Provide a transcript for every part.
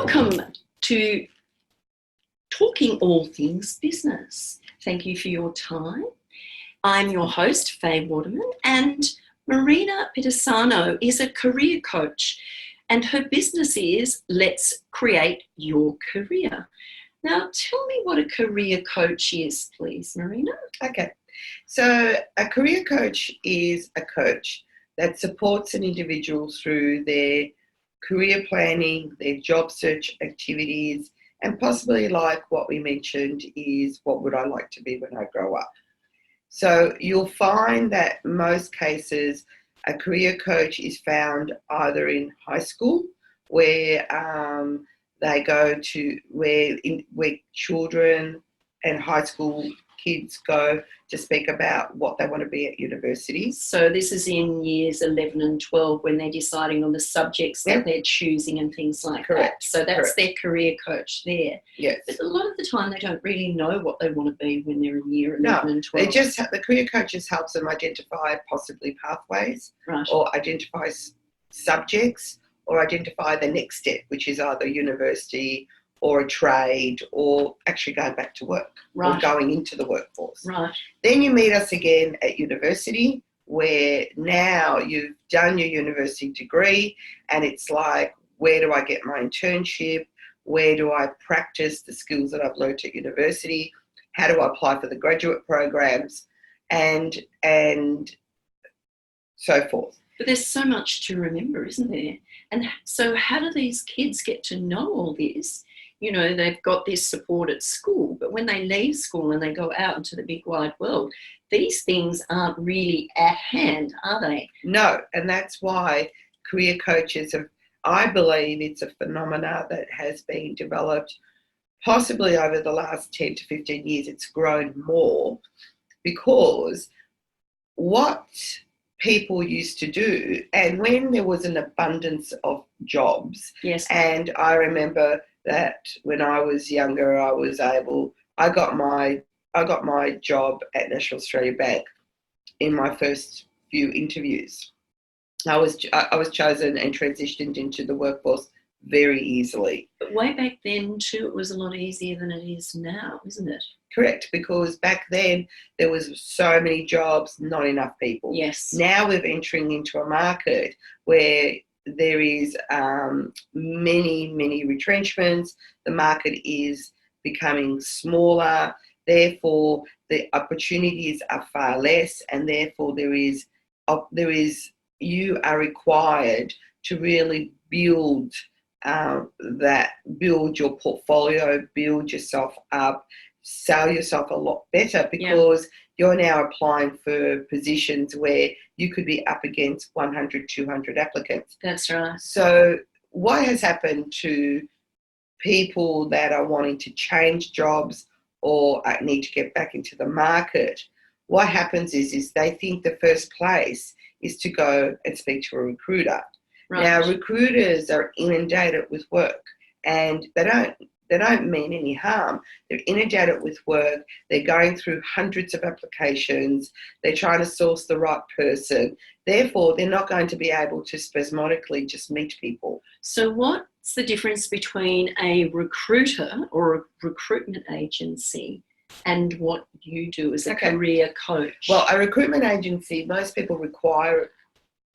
Welcome to Talking All Things Business. Thank you for your time. I'm your host, Faye Waterman, and Marina Pitisano is a career coach, and her business is Let's Create Your Career. Now, tell me what a career coach is, please, Marina. Okay, so a career coach is a coach that supports an individual through their career planning, their job search activities, and possibly, like what we mentioned, is what would I like to be when I grow up. So you'll find that most cases a career coach is found either in high school, where they go to where children and high school kids go to speak about what they want to be at university. So this is in years 11 and 12 when they're deciding on the subjects that they're choosing and things like that. So that's their career coach there. Yes. But a lot of the time they don't really know what they want to be when they're in year 11 and 12. The career coaches helps them identify possibly pathways, right, or identify subjects, or identify the next step, which is either university or a trade, or actually going back to work, or going into the workforce. Right. Then you meet us again at university, where now you've done your university degree, and it's like, where do I get my internship? Where do I practice the skills that I've learned at university? How do I apply for the graduate programs? And so forth. But there's so much to remember, isn't there? And so how do these kids get to know all this? You know, they've got this support at school, but when they leave school and they go out into the big wide world, these things aren't really at hand, are they? No, and that's why career coaches have, I believe it's a phenomena that has been developed possibly over the last 10 to 15 years. It's grown more because what people used to do, and when there was an abundance of jobs, yes, and I remember that when I was younger, I got my job at National Australia Bank in my first few interviews. I was chosen and transitioned into the workforce very easily. But way back then too, it was a lot easier than it is now, isn't it? Correct, because back then there was so many jobs, not enough people. Yes. Now we're entering into a market where there is many retrenchments. The market is becoming smaller. Therefore, the opportunities are far less, and therefore you are required to really build your portfolio, build yourself up, sell yourself a lot better, because you're now applying for positions where you could be up against 100, 200 applicants. That's right. So what has happened to people that are wanting to change jobs or need to get back into the market? What happens is they think the first place is to go and speak to a recruiter. Right. Now, recruiters are inundated with work, and they don't mean any harm. They're inundated with work. They're going through hundreds of applications. They're trying to source the right person. Therefore, they're not going to be able to spasmodically just meet people. So what's the difference between a recruiter or a recruitment agency and what you do as a career coach? Well, a recruitment agency, most people require,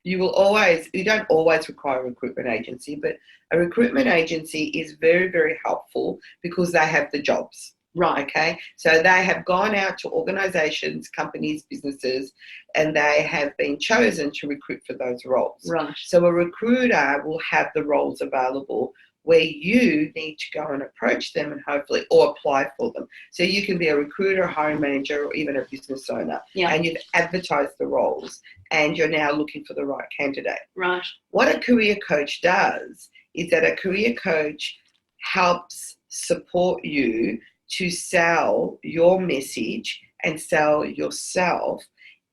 you don't always require a recruitment agency, but a recruitment agency is very, very helpful because they have the jobs. Right. Okay. So they have gone out to organisations, companies, businesses, and they have been chosen to recruit for those roles. Right. So a recruiter will have the roles available where you need to go and approach them and hopefully, or apply for them. So you can be a recruiter, a hiring manager, or even a business owner. Yeah. And you've advertised the roles and you're now looking for the right candidate. Right. What a career coach does is that a career coach helps support you to sell your message and sell yourself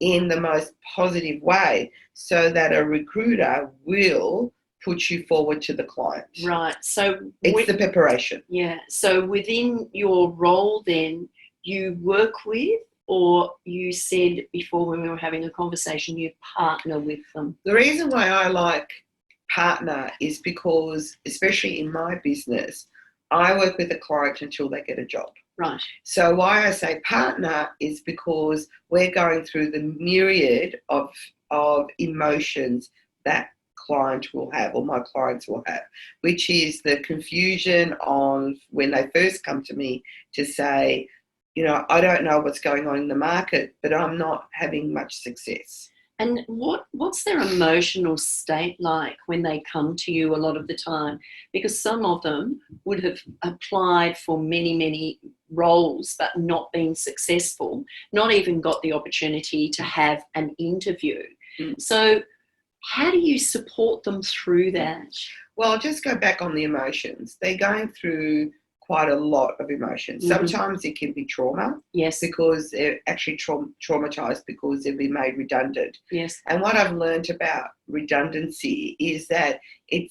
in the most positive way, so that a recruiter will put you forward to the client. Right. So it's the preparation. Yeah. So within your role then, you work with, or you said before when we were having a conversation, you partner with them? The reason why I like partner is because, especially in my business, I work with a client until they get a job. Right. So why I say partner is because we're going through the myriad of emotions that client will have, or my clients will have, which is the confusion of when they first come to me to say, I don't know what's going on in the market, but I'm not having much success. And what's their emotional state like when they come to you a lot of the time? Because some of them would have applied for many, many roles but not been successful, not even got the opportunity to have an interview. So how do you support them through that? Well, I'll just go back on the emotions. They're going through quite a lot of emotions. Sometimes it can be trauma. Yes. Because they're actually traumatized because they've been made redundant. Yes. And what I've learned about redundancy is that it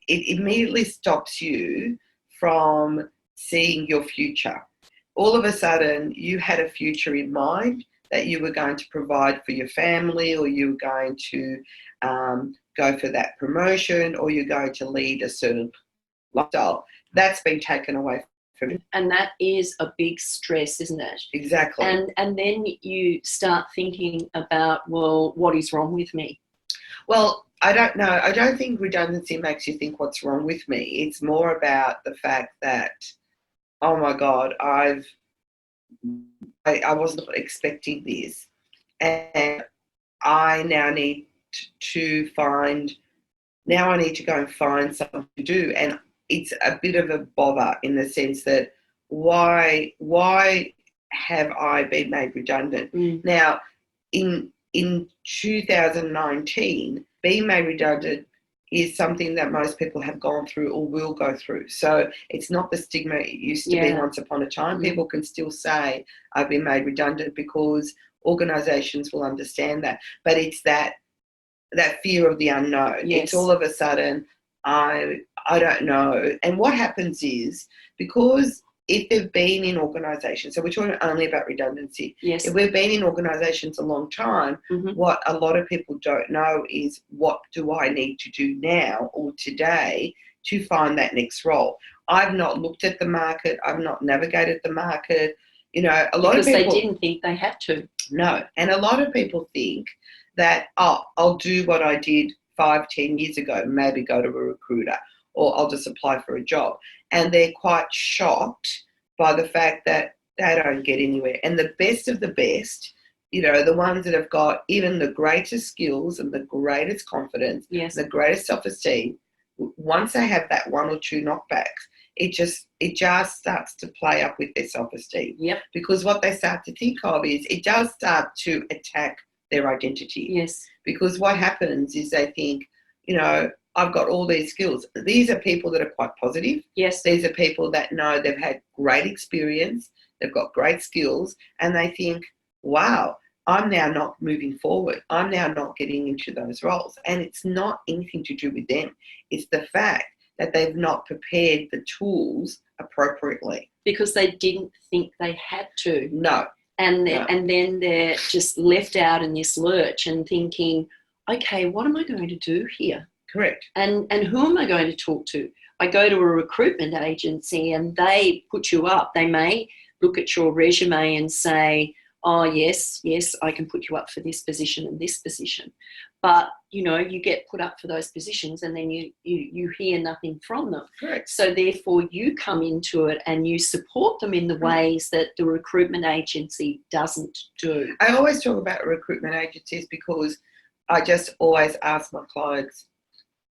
immediately stops you from seeing your future. All of a sudden, you had a future in mind that you were going to provide for your family, or you were going to go for that promotion, or you're going to lead a certain lifestyle. That's been taken away from you. And that is a big stress, isn't it? Exactly. And then you start thinking about, well, what is wrong with me? Well, I don't know. I don't think redundancy makes you think what's wrong with me. It's more about the fact that, oh my God, I wasn't expecting this, and I now need to I need to go and find something to do. And it's a bit of a bother in the sense that why have I been made redundant? Now, in 2019, being made redundant is something that most people have gone through or will go through. So it's not the stigma it used to be once upon a time. People can still say, I've been made redundant, because organisations will understand that. But it's that fear of the unknown. Yes. It's all of a sudden, I don't know. And what happens is, because if they've been in organisations, so we're talking only about redundancy. Yes. If we've been in organisations a long time, what a lot of people don't know is, what do I need to do now or today to find that next role? I've not looked at the market. I've not navigated the market. A lot of people... Because they didn't think they had to. No. And a lot of people think that, I'll do what I did 5-10 years ago, maybe go to a recruiter, or I'll just apply for a job. And they're quite shocked by the fact that they don't get anywhere. And the best of the best, the ones that have got even the greatest skills and the greatest confidence, the greatest self-esteem, once they have that one or two knockbacks, it just starts to play up with their self-esteem. Yep. Because what they start to think of is, it does start to attack their identity. Yes. Because what happens is they think, I've got all these skills. These are people that are quite positive. Yes. These are people that know they've had great experience, they've got great skills, and they think, wow, I'm now not moving forward. I'm now not getting into those roles. And it's not anything to do with them. It's the fact that they've not prepared the tools appropriately. Because they didn't think they had to. No. And then they're just left out in this lurch and thinking, okay, what am I going to do here? Correct. And who am I going to talk to? I go to a recruitment agency and they put you up. They may look at your resume and say, oh, yes, I can put you up for this position and this position. But, you get put up for those positions and then you hear nothing from them. Correct. So therefore you come into it and you support them in the ways that the recruitment agency doesn't do. I always talk about recruitment agencies because I just always ask my clients,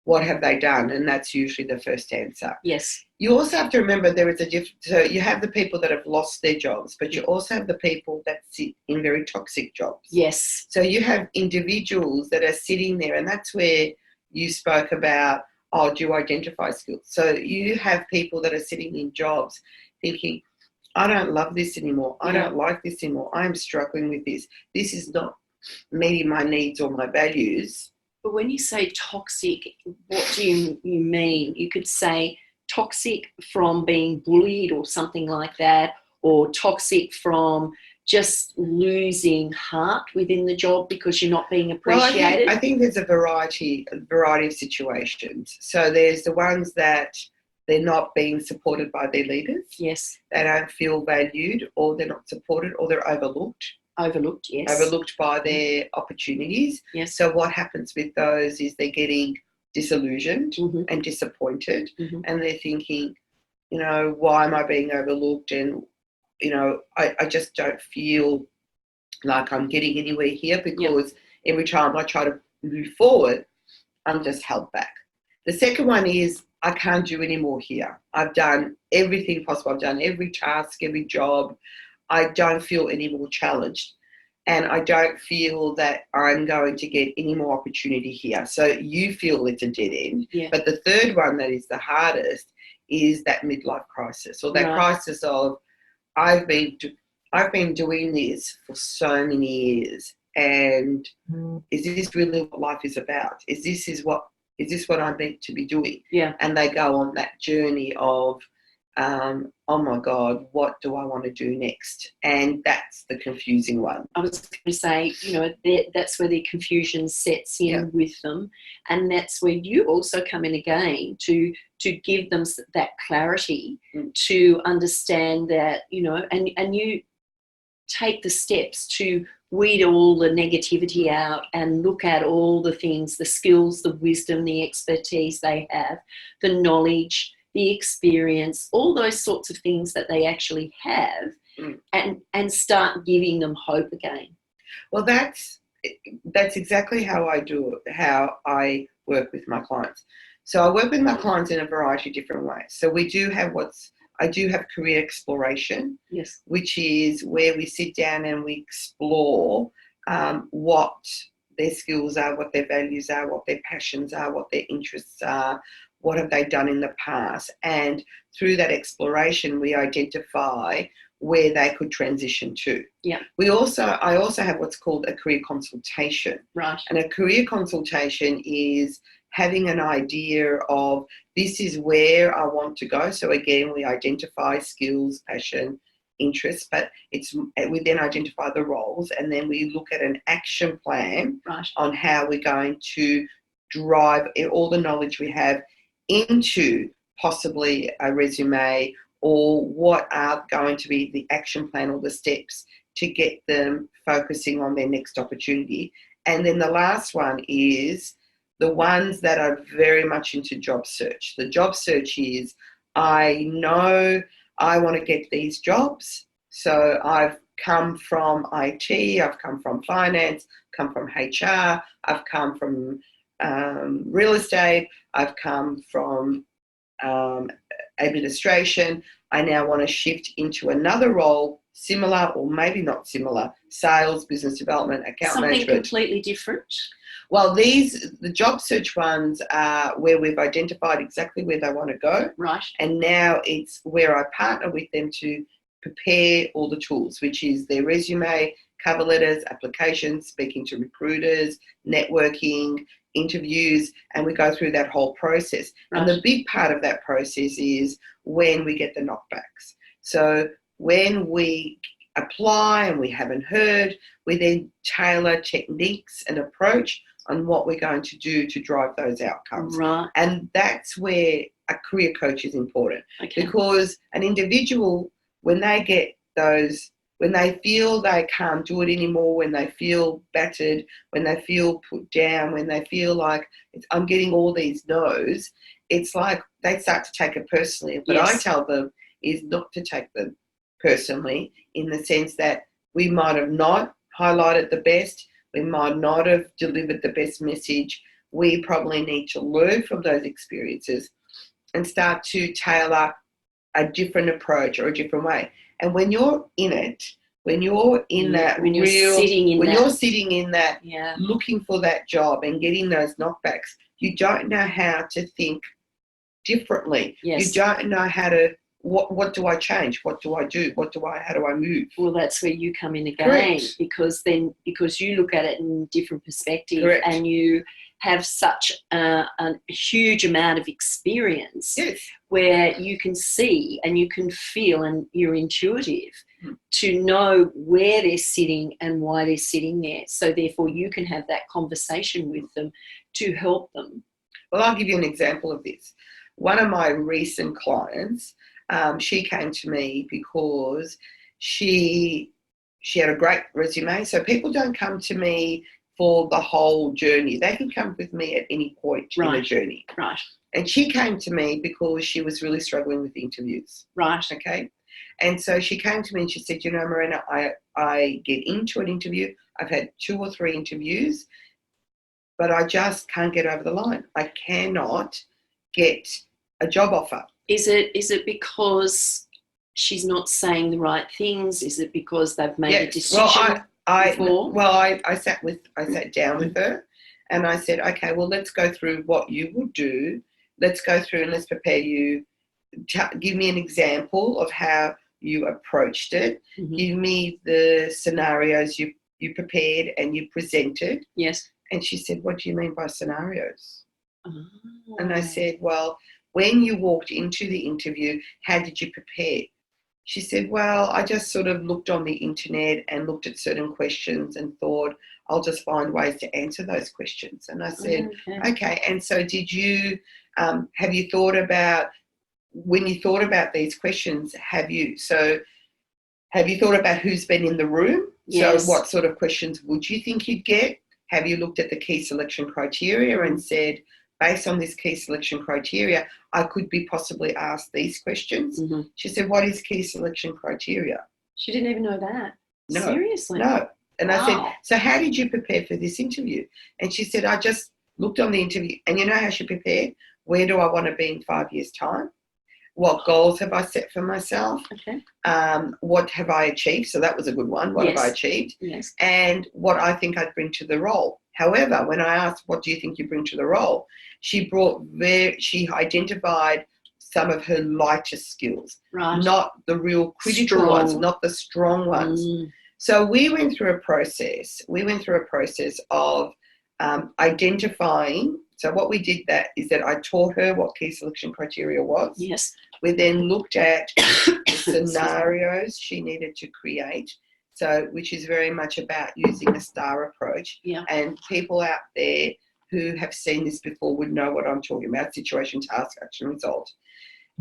what have they done? And that's usually the first answer. Yes. You also have to remember there is a difference. So you have the people that have lost their jobs, but you also have the people that sit in very toxic jobs. Yes. So you have individuals that are sitting there, and that's where you spoke about, do you identify skills? So you have people that are sitting in jobs thinking, I don't love this anymore. I don't like this anymore. I'm struggling with this. This is not meeting my needs or my values. But when you say toxic, what do you mean? You could say toxic from being bullied or something like that, or toxic from just losing heart within the job because you're not being Well, appreciated? I think there's a variety of situations. So there's the ones that they're not being supported by their leaders. Yes. They don't feel valued, or they're not supported, or they're overlooked. Overlooked, yes. Overlooked by their opportunities. Yes. So what happens with those is they're getting disillusioned Mm-hmm. and disappointed, Mm-hmm. and they're thinking, why am I being overlooked? And, I just don't feel like I'm getting anywhere here, because every time I try to move forward, I'm just held back. The second one is, I can't do any more here. I've done everything possible. I've done every task, every job. I don't feel any more challenged, and I don't feel that I'm going to get any more opportunity here. So you feel it's a dead end. Yeah. But the third one that is the hardest is that midlife crisis, or that crisis of, I've been doing this for so many years, and is this really what life is about? Is this what I'm meant to be doing? Yeah. And they go on that journey of, oh my God, what do I want to do next? And that's the confusing one. I was going to say, that's where the confusion sets in with them, and that's where you also come in again to give them that clarity to understand that, and you take the steps to weed all the negativity out and look at all the things, the skills, the wisdom, the expertise they have, the knowledge, the experience, all those sorts of things that they actually have, and start giving them hope again. Well, that's exactly how I work with my clients. So I work with my clients in a variety of different ways. So I do have career exploration, yes, which is where we sit down and we explore what their skills are, what their values are, what their passions are, what their interests are, what have they done in the past. And through that exploration, we identify where they could transition to. Yeah. I also have what's called a career consultation. Right. And a career consultation is having an idea of, this is where I want to go. So again, we identify skills, passion, interests, but we then identify the roles, and then we look at an action plan on how we're going to drive all the knowledge we have into possibly a resume, or what are going to be the action plan or the steps to get them focusing on their next opportunity. And then the last one is the ones that are very much into job search. The job search is, I know I want to get these jobs. So I've come from IT, I've come from finance, come from HR, I've come from real estate, I've come from administration. I now want to shift into another role, similar or maybe not similar, sales, business development, account management. Something completely different. Well, the job search ones are where we've identified exactly where they want to go. Right. And now it's where I partner with them to prepare all the tools, which is their resume, cover letters, applications, speaking to recruiters, networking, interviews, and we go through that whole process. Right. And the big part of that process is when we get the knockbacks. So when we apply and we haven't heard, we then tailor techniques and approach on what we're going to do to drive those outcomes. Right. And that's where a career coach is important. Okay. Because an individual, when they get those, when they feel they can't do it anymore, when they feel battered, when they feel put down, when they feel like I'm getting all these no's, it's like they start to take it personally. But I tell them is not to take them personally, in the sense that we might have not highlighted the best, we might not have delivered the best message. We probably need to learn from those experiences and start to tailor a different approach or a different way. And when you're in it, when you're in that, when you're sitting in that, looking for that job and getting those knockbacks, you don't know how to think differently. Yes. You don't know how to, what do I change? What do I do? How do I move? Well, that's where you come in again. Correct. because you look at it in different perspective. Correct. And you have such a huge amount of experience. Yes. Where you can see and you can feel and you're intuitive to know where they're sitting and why they're sitting there. So therefore you can have that conversation with them to help them. Well, I'll give you an example of this. One of my recent clients, she came to me because she had a great resume. So people don't come to me for the whole journey. They can come with me at any point in the journey. Right. And she came to me because she was really struggling with interviews. Right. Okay. And so she came to me and she said, you know, Marina, I get into an interview. I've had 2 or 3 interviews, but I just can't get over the line. I cannot get a job offer. Is it because she's not saying the right things? Is it because they've made a decision? I sat down with her and I said, okay, well, let's go through what you would do. Let's go through and let's prepare you. Give me an example of how you approached it. Mm-hmm. Give me the scenarios you prepared and you presented. Yes. And she said, what do you mean by scenarios? Oh. And I said, well, when you walked into the interview, how did you prepare? She said, well, I just sort of looked on the internet and looked at certain questions and thought I'll just find ways to answer those questions. And I said, okay. And so did you, have you thought about, when you thought about these questions, have you thought about who's been in the room? Yes. So what sort of questions would you think you'd get? Have you looked at the key selection criteria and said, based on this key selection criteria, I could be possibly asked these questions? Mm-hmm. She said, what is key selection criteria? She didn't even know that. No. Seriously? No. And wow. I said, so how did you prepare for this interview? And she said, I just looked on the interview. And you know how she prepared? Where do I want to be in 5 years' time? What goals have I set for myself? Okay. What have I achieved? So that was a good one. What have I achieved? Yes. And what I think I'd bring to the role. However, when I asked, what do you think you bring to the role? She identified some of her lighter skills, not the real critical ones, not the strong ones. So we went through a process. Of identifying. So what we did is that I taught her what key selection criteria was. Yes. We then looked at the scenarios she needed to create. So, which is very much about using a STAR approach. Yeah. And people out there who have seen this before would know what I'm talking about: situation, task, action, result.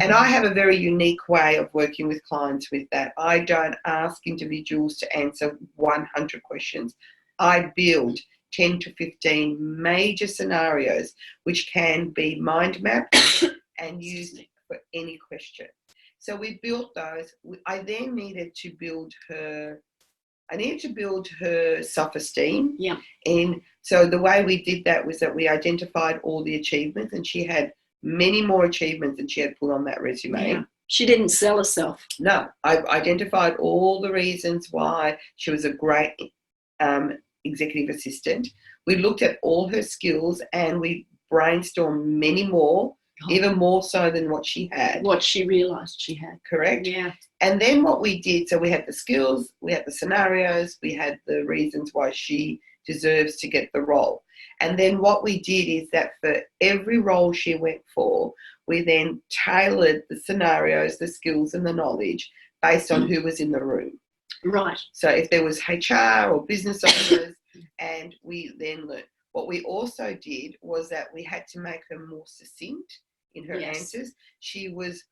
And I have a very unique way of working with clients with that. I don't ask individuals to answer 100 questions. I build 10 to 15 major scenarios which can be mind mapped and used for any question. So we built those. I then needed to build her self-esteem. Yeah. And so the way we did that was that we identified all the achievements, and she had many more achievements than she had put on that resume. Yeah. She didn't sell herself. No, I identified all the reasons why she was a great executive assistant. We looked at all her skills and we brainstormed many more, even more so than what she had. What she realised she had. Correct. Yeah. And then what we did, so we had the skills, we had the scenarios, we had the reasons why she deserves to get the role. And then what we did is that for every role she went for, we then tailored the scenarios, the skills and the knowledge based on who was in the room. Right. So if there was HR or business owners, and we then learned. What we also did was that we had to make her more succinct in her answers. She was,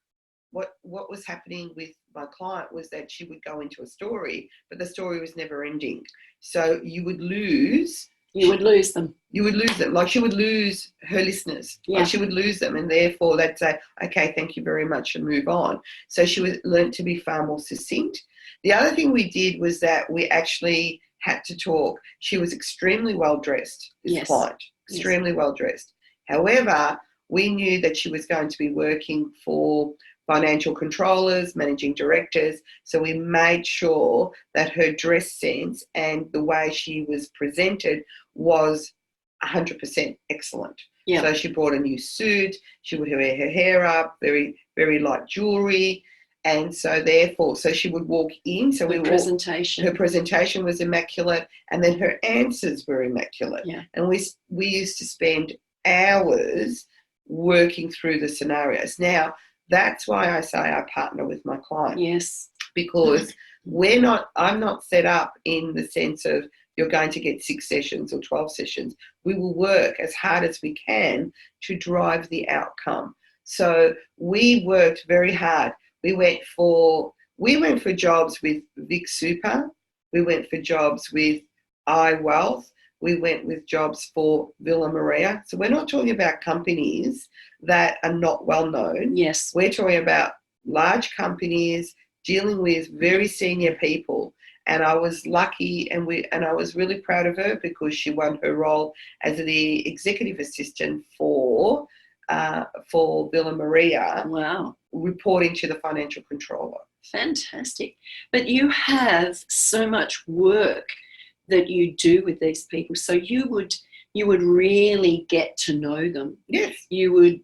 what was happening with my client was that she would go into a story, but the story was never ending. So you would lose. You would lose them. You would lose them. Like she would lose her listeners. Yeah. Like she would lose them, and therefore they'd say, okay, thank you very much, and move on. So she was learned to be far more succinct. The other thing we did was that we actually had to talk. She was extremely well dressed, this client, extremely well dressed. However, we knew that she was going to be working for financial controllers, managing directors. So we made sure that her dress sense and the way she was presented was 100% excellent. Yeah. So she brought a new suit. She would wear her hair up, very, very light jewelry. And so therefore, so she would walk in. So her presentation was immaculate, and then her answers were immaculate. Yeah. And we used to spend hours working through the scenarios. Now, that's why I say I partner with my client. Yes. Because I'm not set up in the sense of you're going to get 6 sessions or 12 sessions. We will work as hard as we can to drive the outcome. So we worked very hard. We went for jobs with Vic Super. We went for jobs with iWealth. We went with jobs for Villa Maria. So we're not talking about companies that are not well known. Yes. We're talking about large companies dealing with very senior people. And I was lucky, and I was really proud of her because she won her role as the executive assistant for Villa Maria. Wow. Reporting to the financial controller. Fantastic. But you have so much work that you do with these people. So you would really get to know them. Yes. You would,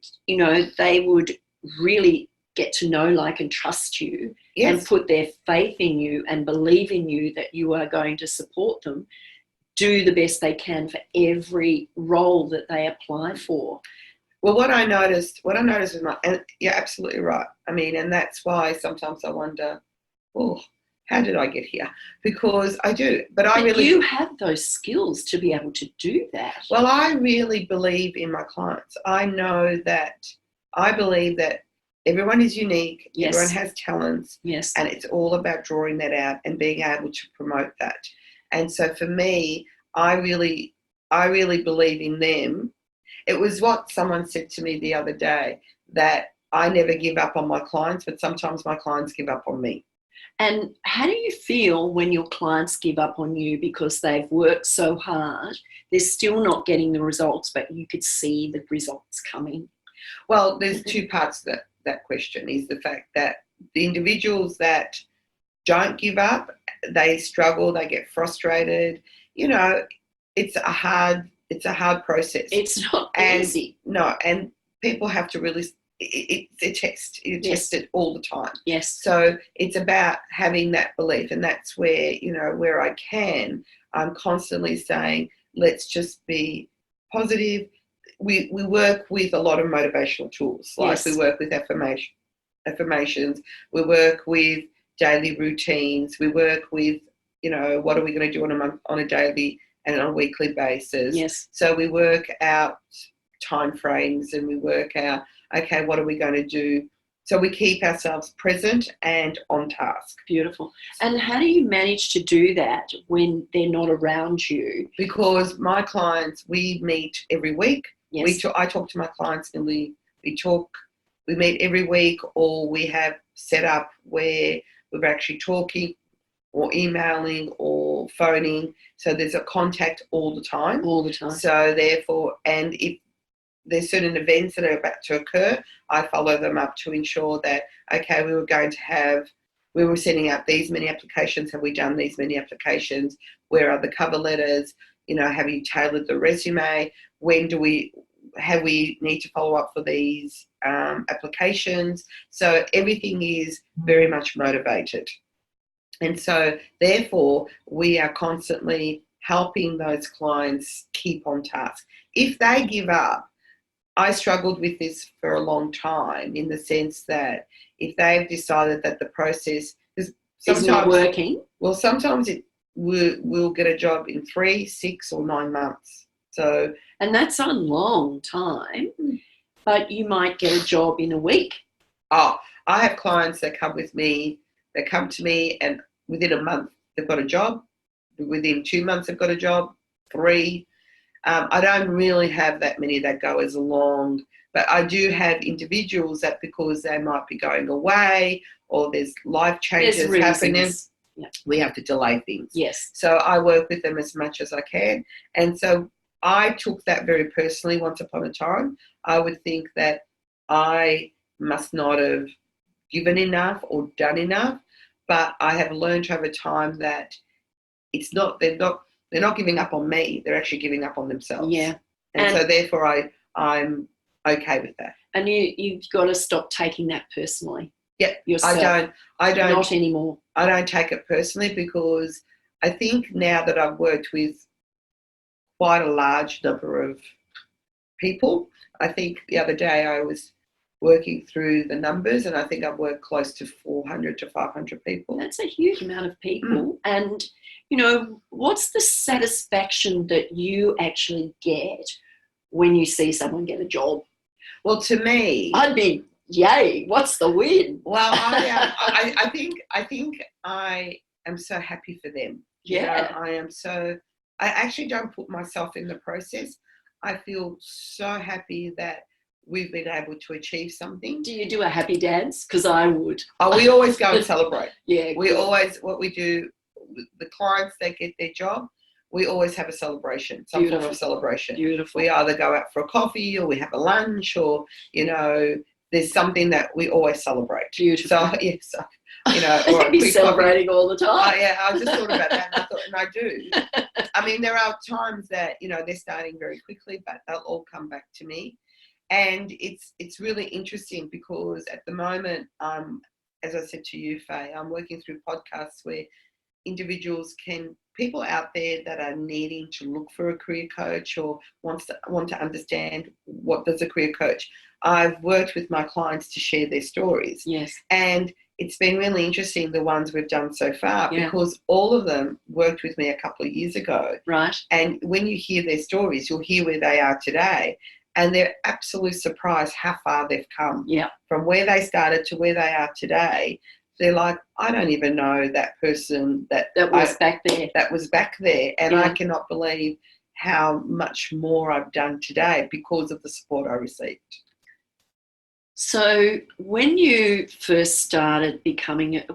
they would really get to know, like, and trust you. Yes. And put their faith in you and believe in you that you are going to support them, do the best they can for every role that they apply for. Well, what I noticed was and you're absolutely right. I mean, and that's why sometimes I wonder, how did I get here? Because I do, but you have those skills to be able to do that. Well, I really believe in my clients. I believe that everyone is unique. Yes. Everyone has talents. Yes. And it's all about drawing that out and being able to promote that. And so for me, I really believe in them. It was what someone said to me the other day, that I never give up on my clients, but sometimes my clients give up on me. And how do you feel when your clients give up on you because they've worked so hard, they're still not getting the results, but you could see the results coming? Well, there's 2 parts to that question. Is the fact that the individuals that don't give up, they struggle, they get frustrated. It's a hard process. It's not easy. No, and people have to really, it's a test. You test it all the time. Yes. So it's about having that belief, and that's where, where I can, I'm constantly saying, let's just be positive. We work with a lot of motivational tools. Like, we work with affirmations. We work with daily routines. We work with, what are we going to do on a daily and on a weekly basis. Yes. So we work out time frames, and we work out, okay, what are we going to do? So we keep ourselves present and on task. Beautiful. And how do you manage to do that when they're not around you? Because my clients, we meet every week. Yes. I talk to my clients, and we meet every week, or we have set up where we're actually talking or emailing or phoning. So there's a contact all the time. All the time. So therefore, and if there's certain events that are about to occur, I follow them up to ensure that, okay, we were sending out these many applications. Have we done these many applications? Where are the cover letters? Have you tailored the resume? Have we need to follow up for these applications? So everything is very much motivated. And so therefore, we are constantly helping those clients keep on task. If they give up, I struggled with this for a long time, in the sense that if they've decided that the process is not working, well, sometimes we'll get a job in 3, 6 or 9 months. So, and that's a long time, but you might get a job in a week. I have clients that come to me, and within a month they've got a job. Within 2 months they've got a job. 3. I don't really have that many that go as long, but I do have individuals that, because they might be going away or there's life changes happening, we have to delay things. Yes. So I work with them as much as I can. And so I took that very personally once upon a time. I would think that I must not have given enough or done enough, but I have learned over time that they're not giving up on me. They're actually giving up on themselves. Yeah. And so therefore I'm okay with that. And you've got to stop taking that personally. Yeah. Yourself. I don't. Not anymore. I don't take it personally, because I think now that I've worked with quite a large number of people, I think the other day I was working through the numbers, and I think I've worked close to 400 to 500 people. That's a huge amount of people. And, you know, what's the satisfaction that you actually get when you see someone get a job? Well, to me, I'd be, yay, what's the win? well, I think I am so happy for them. Yeah. You know, I actually don't put myself in the process. I feel so happy that we've been able to achieve something. Do you do a happy dance? Because I would. Oh, we always go and celebrate. Yeah. What we do, the clients that get their job, we always have a celebration, some form of celebration. Beautiful. We either go out for a coffee or we have a lunch, or, you know, there's something that we always celebrate. Beautiful. So, yeah, so, you know, or I'd be celebrating all the time. Oh, yeah, I just thought about that, and I do. I mean, there are times that, you know, they're starting very quickly, but they'll all come back to me. And it's really interesting because at the moment, as I said to you, Faye, I'm working through podcasts where people out there that are needing to look for a career coach or want to understand what does a career coach. I've worked with my clients to share their stories. Yes. And it's been really interesting, the ones we've done so far, because all of them worked with me a couple of years ago. Right. And when you hear their stories, you'll hear where they are today. And they're absolutely surprised how far they've come. Yeah. From where they started to where they are today. They're like, I don't even know that person that was back there. That was back there. And I cannot believe how much more I've done today because of the support I received. So when you first started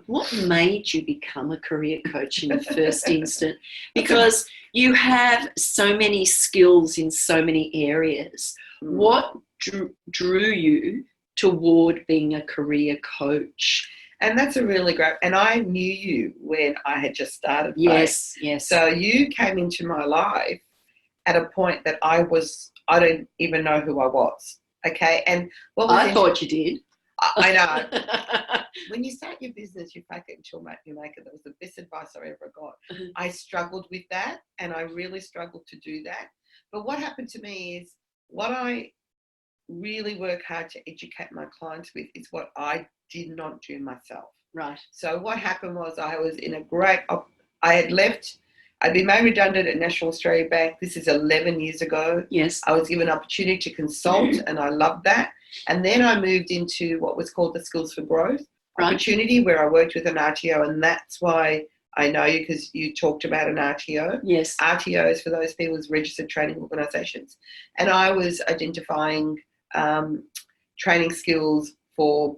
what made you become a career coach in the first instant? Because you have so many skills in so many areas. What drew you toward being a career coach? And that's a really great, and I knew you when I had just started. Yes, yes. So you came into my life at a point that I don't even know who I was. Okay. And I thought you did. I know. When you start your business, you fake it until you make it. That was the best advice I ever got. I struggled with that, and I really struggled to do that. But what happened to me is what I really work hard to educate my clients with is what I did not do myself. Right. So what happened was I was in I'd been made redundant at National Australia Bank. This is 11 years ago. Yes. I was given an opportunity to consult, and I loved that. And then I moved into what was called the Skills for Growth opportunity, where I worked with an RTO, and that's why I know you, because you talked about an RTO. Yes. RTOs, for those people, is registered training organisations. And I was identifying training skills for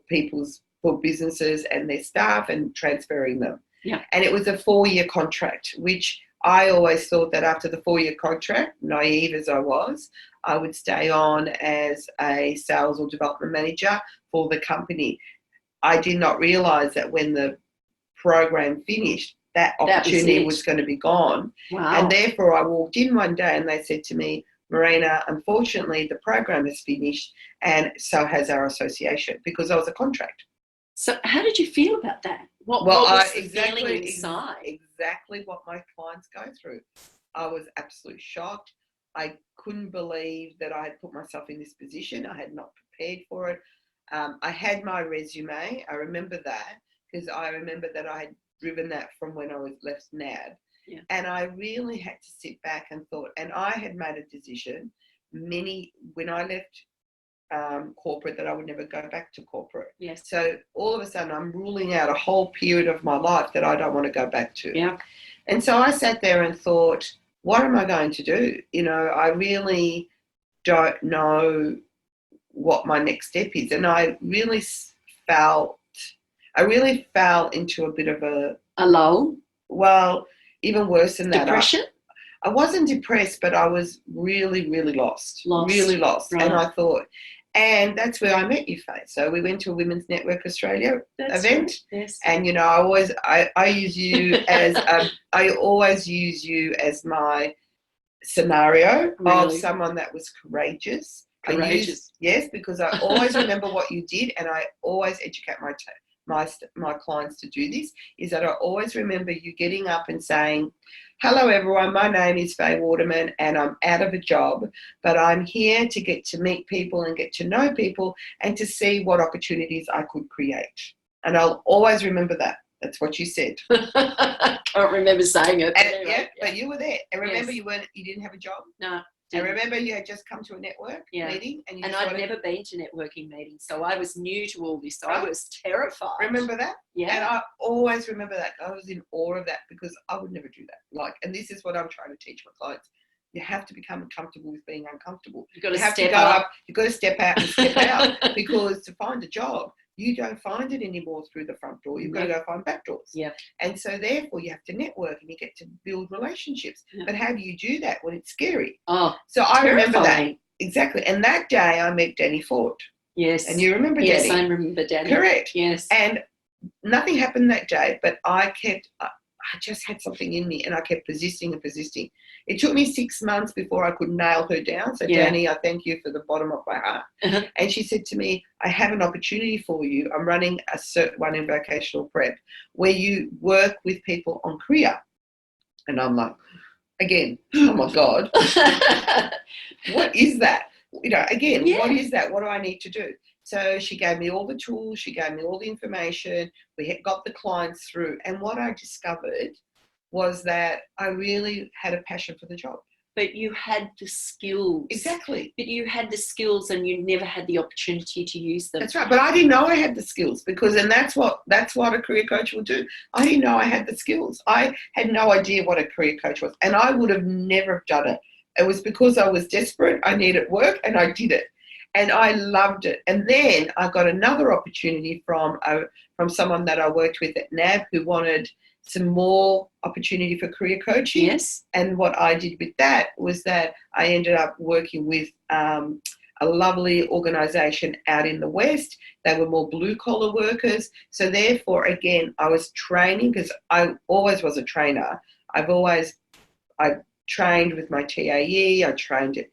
businesses and their staff and transferring them. Yeah. And it was a 4-year contract, which I always thought that after the 4-year contract, naive as I was, I would stay on as a sales or development manager for the company. I did not realise that when the program finished, that opportunity was going to be gone. Wow. And therefore I walked in one day and they said to me, Marina, unfortunately the program has finished and so has our association, because I was a contract. So how did you feel about that? What was the exactly, feeling inside? Exactly what my clients go through. I was absolutely shocked. I couldn't believe that I had put myself in this position. I had not prepared for it. I had my resume. I remember that, because I remember that I had driven that from when I was left NAB. Yeah. And I really had to sit back and thought, and I had made a decision when I left corporate, that I would never go back to corporate. Yes. So all of a sudden I'm ruling out a whole period of my life that I don't want to go back to. Yeah. And so I sat there and thought, what am I going to do? You know, I really don't know what my next step is. And I really fell into a bit of a lull. Well, even worse than that. Depression? I wasn't depressed, but I was really, really lost. Really lost. Right. And I thought, and that's where I met you, Faye. So we went to a Women's Network Australia event. Right. Yes. And, you know, I use you as, I always use you as my scenario of someone that was courageous. Courageous. Yes, because I always remember what you did, and I always educate my clients to do this, is that I always remember you getting up and saying, hello everyone, my name is Faye Waterman and I'm out of a job, but I'm here to get to meet people and get to know people and to see what opportunities I could create. And I'll always remember that. That's what you said. I can't remember saying it. And, Anyway, yeah, but you were there. And remember, Yes. you didn't have a job. No. And remember, you had just come to a network meeting, and I'd never been to networking meetings, so I was new to all this. So I was terrified. Remember that? Yeah. And I always remember that. I was in awe of that because I would never do that. And this is what I'm trying to teach my clients. You have to become comfortable with being uncomfortable. You've got to have step to go up. You've got to step out and step out, because to find a job, you don't find it anymore through the front door. You've got to go find back doors. Yep. And so therefore you have to network and you get to build relationships. Yep. But how do you do that when it's scary? Oh, so I remember that. terrifying. Exactly. And that day I met Danny Ford. Yes. And you remember Yes, Danny? I remember Danny. Correct. Yes. And nothing happened that day, but I just had something in me and I kept persisting and persisting. It took me 6 months before I could nail her down. So, Danny, I thank you for the bottom of my heart. Uh-huh. And she said to me, I have an opportunity for you. I'm running a Cert 1 in vocational prep where you work with people on career. And I'm like, again, oh my God, what is that? Again, what is that? What do I need to do? So she gave me all the tools. She gave me all the information. We got the clients through. And what I discovered was that I really had a passion for the job. But you had the skills. Exactly. But you had the skills and you never had the opportunity to use them. That's right. But I didn't know I had the skills and that's what a career coach will do. I didn't know I had the skills. I had no idea what a career coach was. And I would have never done it. It was because I was desperate. I needed work and I did it. And I loved it. And then I got another opportunity from someone that I worked with at NAB who wanted some more opportunity for career coaching. Yes. And what I did with that was that I ended up working with a lovely organisation out in the West. They were more blue-collar workers. So therefore, again, I was training because I always was a trainer. I trained with my TAE. I trained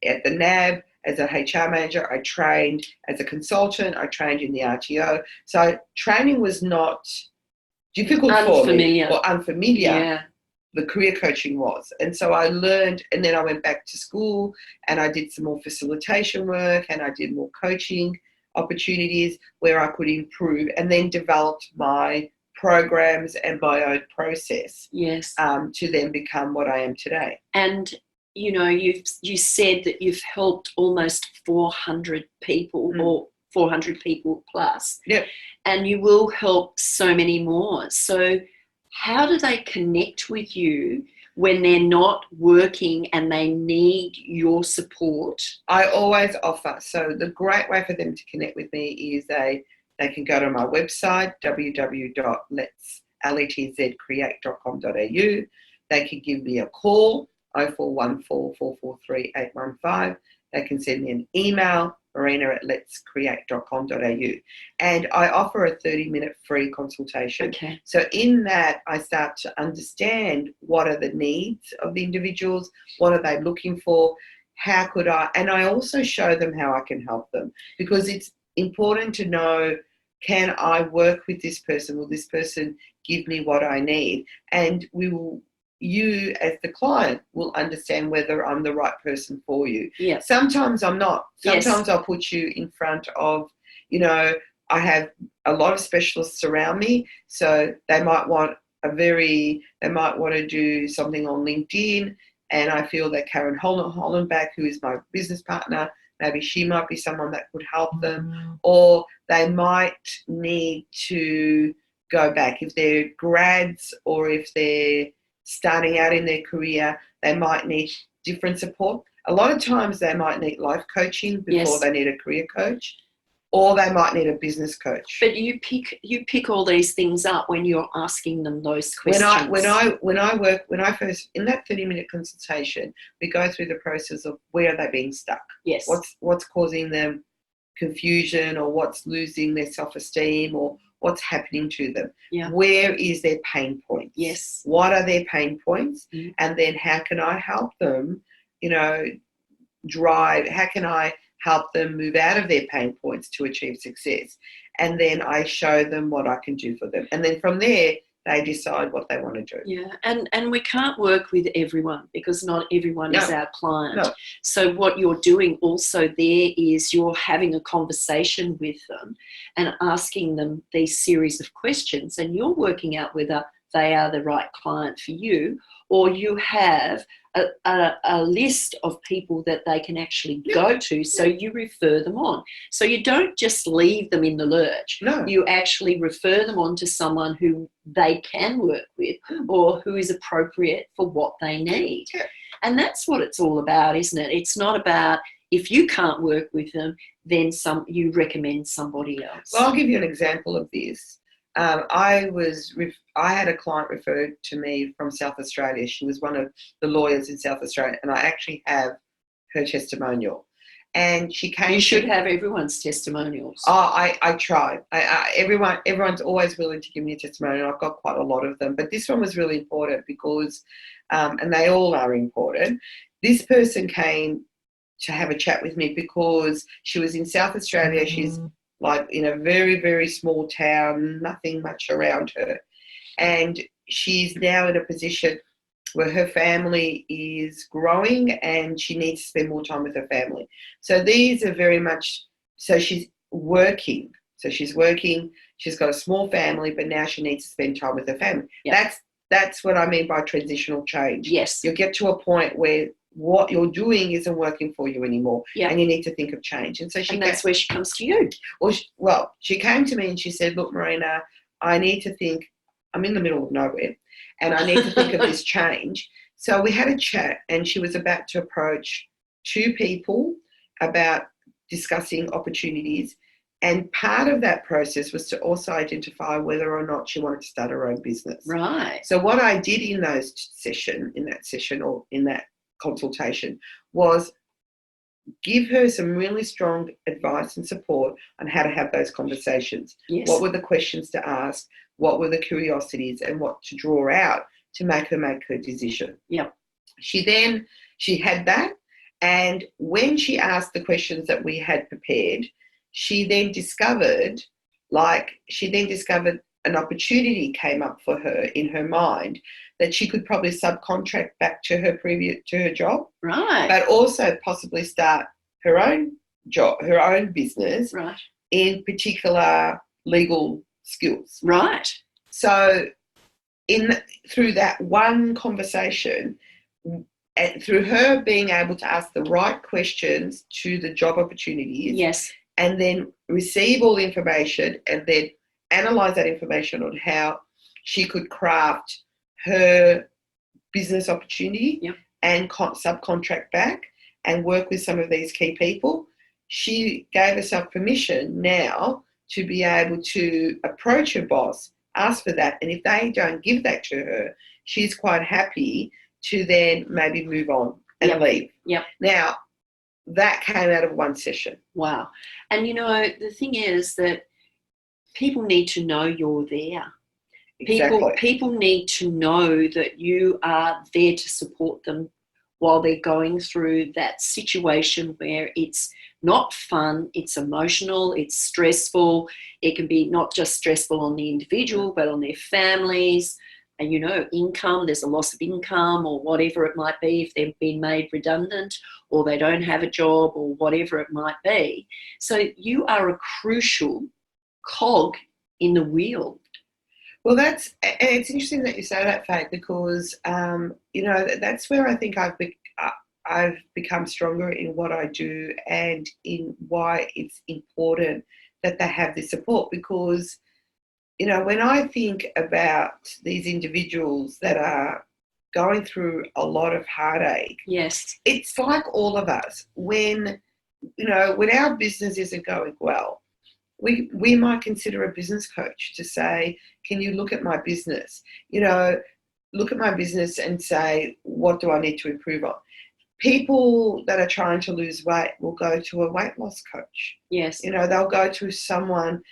at the NAB as a HR manager. I trained as a consultant. I trained in the RTO. So training was not difficult for me or unfamiliar. Yeah. The career coaching was. And so I learned, and then I went back to school and I did some more facilitation work and I did more coaching opportunities where I could improve, and then developed my programs and my own process. Yes. To then become what I am today. And you said that you've helped almost 400 people or 400 people plus. Yep. And you will help so many more. So how do they connect with you when they're not working and they need your support? I always offer. So the great way for them to connect with me is they can go to my website, www.let'screate.com.au. They can give me a call, 0414 443 815. They can send me an email, marina@let'screate.com.au. And I offer a 30-minute free consultation. Okay. So in that, I start to understand what are the needs of the individuals, what are they looking for, how could I, and I also show them how I can help them, because it's important to know, can I work with this person? Will this person give me what I need? And you as the client will understand whether I'm the right person for you. Yeah. Sometimes I'm not. Sometimes Yes. I'll put you in front of, I have a lot of specialists around me, so they might want to do something on LinkedIn, and I feel that Karen Hollenbach, who is my business partner, maybe she might be someone that could help them, or they might need to go back. If they're grads or if they're starting out in their career, they might need different support. A lot of times they might need life coaching before they need a career coach, or they might need a business coach. But you pick all these things up when you're asking them those questions. When I first, in that 30-minute consultation, we go through the process of where are they being stuck? Yes. What's causing them confusion, or what's losing their self-esteem, or what's happening to them? Yeah. Where is their pain points? Yes. What are their pain points? And then how can I help them, drive? How can I help them move out of their pain points to achieve success. And then I show them what I can do for them. And then from there, they decide what they want to do. Yeah, and we can't work with everyone because not everyone is our client. No. So what you're doing also there is you're having a conversation with them and asking them these series of questions, and you're working out whether they are the right client for you, or you have a list of people that they can actually go to, so you refer them on. So you don't just leave them in the lurch. No. You actually refer them on to someone who they can work with or who is appropriate for what they need. Yeah. And that's what it's all about, isn't it? It's not about if you can't work with them, then you recommend somebody else. Well, I'll give you an example of this. I had a client referred to me from South Australia. She was one of the lawyers in South Australia, and I actually have her testimonial. And she came. You should have everyone's testimonials. Oh, I tried. Everyone's always willing to give me a testimonial. I've got quite a lot of them, but this one was really important because, and they all are important. This person came to have a chat with me because she was in South Australia. She's like in a very, very small town, nothing much around her. And she's now in a position where her family is growing and she needs to spend more time with her family. So these are very much, so she's working. She's got a small family, but now she needs to spend time with her family. Yep. That's what I mean by transitional change. Yes. You'll get to a point where what you're doing isn't working for you anymore, Yep. and you need to think of change. And so that's where she comes to you. Well, she came to me and she said, look, Marina, I need to think, I'm in the middle of nowhere, and I need to think of this change. So we had a chat, and she was about to approach 2 people about discussing opportunities. And part of that process was to also identify whether or not she wanted to start her own business. Right. So what I did in that session or in that consultation was give her some really strong advice and support on how to have those conversations. Yes. What were the questions to ask? What were the curiosities, and what to draw out to make her decision? Yep. She had that, and when she asked the questions that we had prepared, she then discovered an opportunity came up for her in her mind that she could probably subcontract back to her job, Right. but also possibly start her own job, her own business, Right. in particular legal skills. Right. So through that one conversation, and through her being able to ask the right questions to the job opportunities, Yes. and then receive all the information and then analyse that information on how she could craft her business opportunity, yep. and subcontract back and work with some of these key people, she gave herself permission now to be able to approach her boss, ask for that, and if they don't give that to her, she's quite happy to then maybe move on and Yep. leave. Yep. Now, that came out of one session. Wow. And the thing is that people need to know you're there. Exactly. People need to know that you are there to support them while they're going through that situation where it's not fun, it's emotional, it's stressful. It can be not just stressful on the individual, but on their families. And income, there's a loss of income or whatever it might be if they've been made redundant or they don't have a job or whatever it might be. So you are a crucial cog in the wheel. Well, it's interesting that you say that, Faith, because, that's where I think I've become stronger in what I do and in why it's important that they have this support, because when I think about these individuals that are going through a lot of heartache, yes, it's like all of us. When our business isn't going well, we might consider a business coach to say, can you look at my business? Look at my business and say, what do I need to improve on? People that are trying to lose weight will go to a weight loss coach. Yes. They'll go to someone.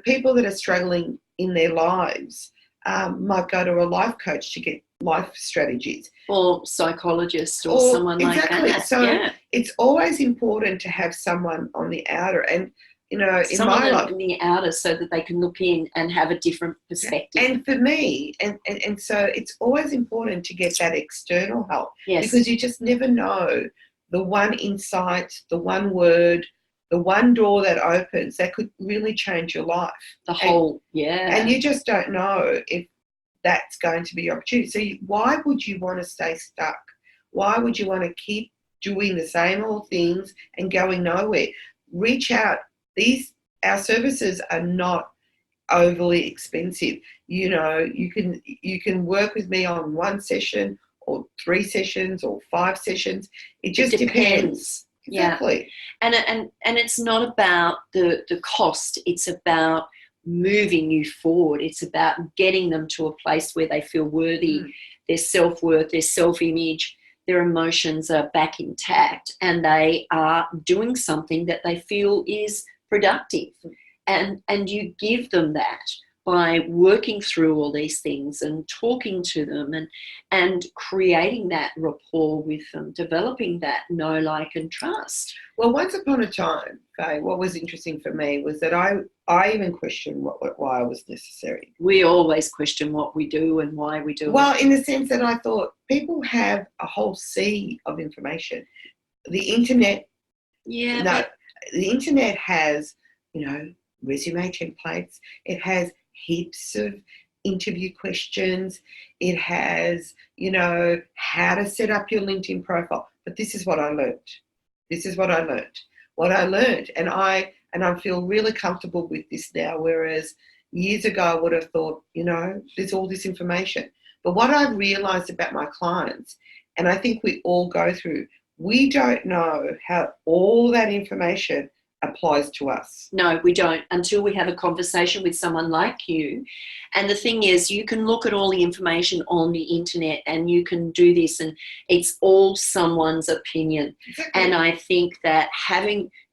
People that are struggling in their lives might go to a life coach to get life strategies. Or psychologist or Or someone exactly. like that. So yeah. it's always important to have someone on the outer. And, you know, in Someone my life, on the outer so that they can look in and have a different perspective. and for me, and so it's always important to get that external help. Yes. Because you just never know the one insight, the one word, the one door that opens that could really change your life. The whole, yeah. And you just don't know if that's going to be your opportunity. So why would you want to stay stuck? Why would you want to keep doing the same old things and going nowhere? Reach out. Our services are not overly expensive. You know, you can work with me on one session or 3 sessions or 5 sessions. It just depends. Exactly. Yeah. And it's not about the cost. It's about moving you forward. It's about getting them to a place where they feel worthy, their self-worth, their self-image, their emotions are back intact, and they are doing something that they feel is productive. And you give them that by working through all these things and talking to them and creating that rapport with them, developing that know, like, and trust. Well, once upon a time, Faye, what was interesting for me was that I even questioned why it was necessary. We always question what we do and why we do it. Well, in the sense that I thought people have a whole sea of information. The internet, the internet has, you know, resume templates. It has heaps of interview questions. It has, you know, how to set up your LinkedIn profile. But this is what I learned. What I learned, and I feel really comfortable with this now, whereas years ago I would have thought, you know, there's all this information. But what I've realised about my clients, and I think we all go through, we don't know how all that information applies to us. No, we don't, until we have a conversation with someone like you. And the thing is, you can look at all the information on the internet and you can do this, and it's all someone's opinion. Exactly. And I think that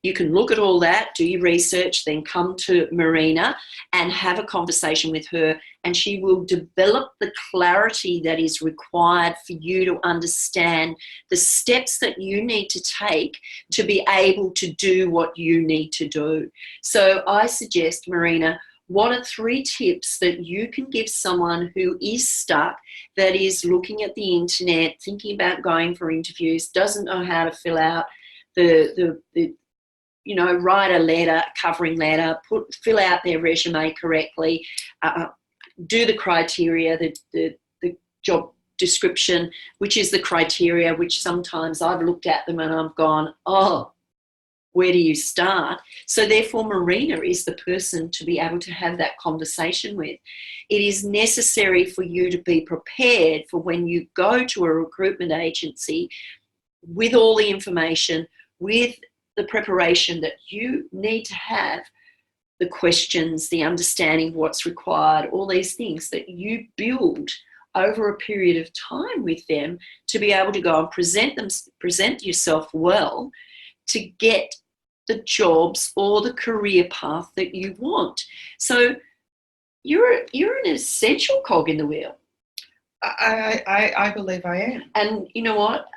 you can look at all that, do your research, then come to Marina and have a conversation with her, and she will develop the clarity that is required for you to understand the steps that you need to take to be able to do what you need to do. So I suggest, Marina, what are 3 tips that you can give someone who is stuck, that is looking at the internet, thinking about going for interviews, doesn't know how to fill out write a letter, covering letter, fill out their resume correctly, do the criteria, the job description, which is the criteria, which sometimes I've looked at them and I've gone, oh, where do you start? So therefore, Marina is the person to be able to have that conversation with. It is necessary for you to be prepared for when you go to a recruitment agency with all the information, with the preparation that you need to have, the questions, the understanding of what's required, all these things that you build over a period of time with them to be able to go and present yourself well to get the jobs or the career path that you want. So you're an essential cog in the wheel. I believe I am. And you know what?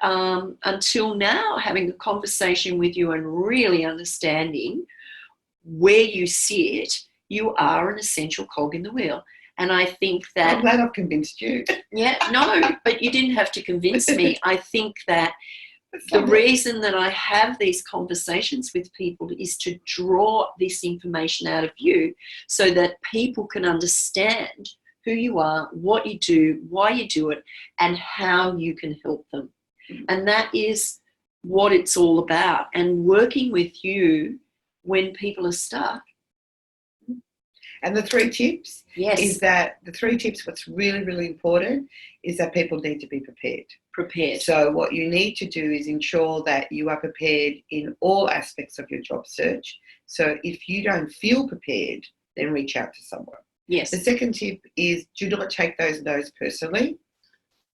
Until now, having a conversation with you and really understanding where you sit, you are an essential cog in the wheel. And I think that... I'm glad I've convinced you. Yeah, no, but you didn't have to convince me. I think that the reason that I have these conversations with people is to draw this information out of you so that people can understand who you are, what you do, why you do it, and how you can help them. And that is what it's all about. And working with you when people are stuck. And the 3 tips Yes. is that what's really, really important is that people need to be prepared. Prepared. So what you need to do is ensure that you are prepared in all aspects of your job search. So if you don't feel prepared, then reach out to someone. Yes. The second tip is do not take those no's personally.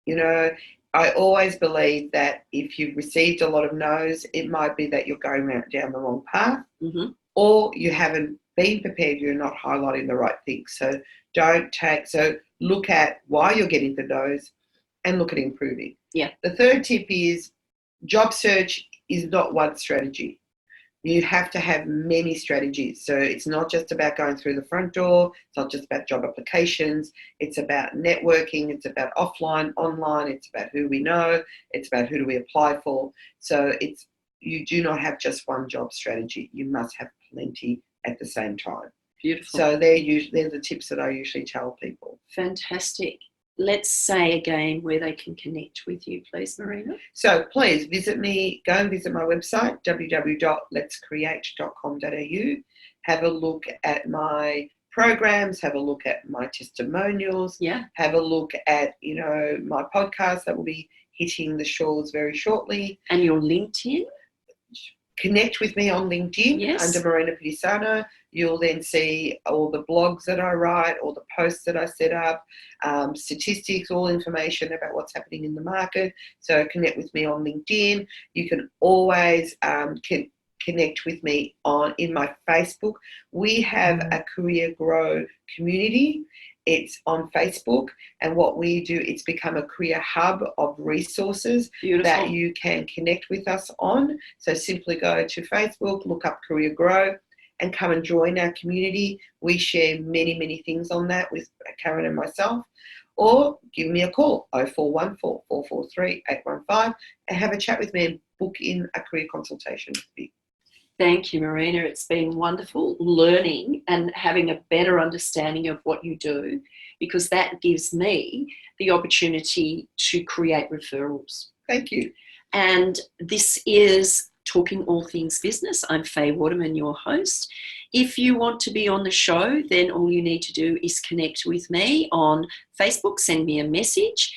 You know, I always believe that if you've received a lot of no's, it might be that you're going down the wrong path, or you haven't been prepared, you're not highlighting the right things. So look at why you're getting the no's, and look at improving. Yeah. The third tip is job search is not one strategy. You have to have many strategies. So it's not just about going through the front door. It's not just about job applications. It's about networking. It's about offline, online. It's about who we know. It's about who do we apply for. So you do not have just one job strategy. You must have plenty at the same time. Beautiful. So they're the tips that I usually tell people. Fantastic. Let's say again where they can connect with you, please, Marina. So please go and visit my website, www.letscreate.com.au. Have a look at my programs, have a look at my testimonials, have a look at, my podcast that will be hitting the shores very shortly. And your LinkedIn? Connect with me on LinkedIn under Marina Pitisano. You'll then see all the blogs that I write, all the posts that I set up, statistics, all information about what's happening in the market. So connect with me on LinkedIn. You can always connect with me in my Facebook. We have a Career Grow community. It's on Facebook, and what we do, it's become a career hub of resources that you can connect with us on. So simply go to Facebook, look up Career Grow, and come and join our community. We share many, many things on that with Karen and myself. Or give me a call, 0414 443 815, and have a chat with me and book in a career consultation with me. Thank you, Marina. It's been wonderful learning and having a better understanding of what you do, because that gives me the opportunity to create referrals. Thank you. And this is Talking All Things Business. I'm Faye Waterman, your host. If you want to be on the show, then all you need to do is connect with me on Facebook, send me a message.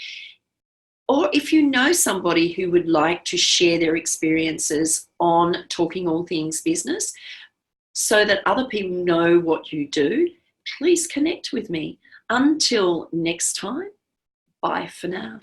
Or if you know somebody who would like to share their experiences on Talking All Things Business so that other people know what you do, please connect with me. Until next time, bye for now.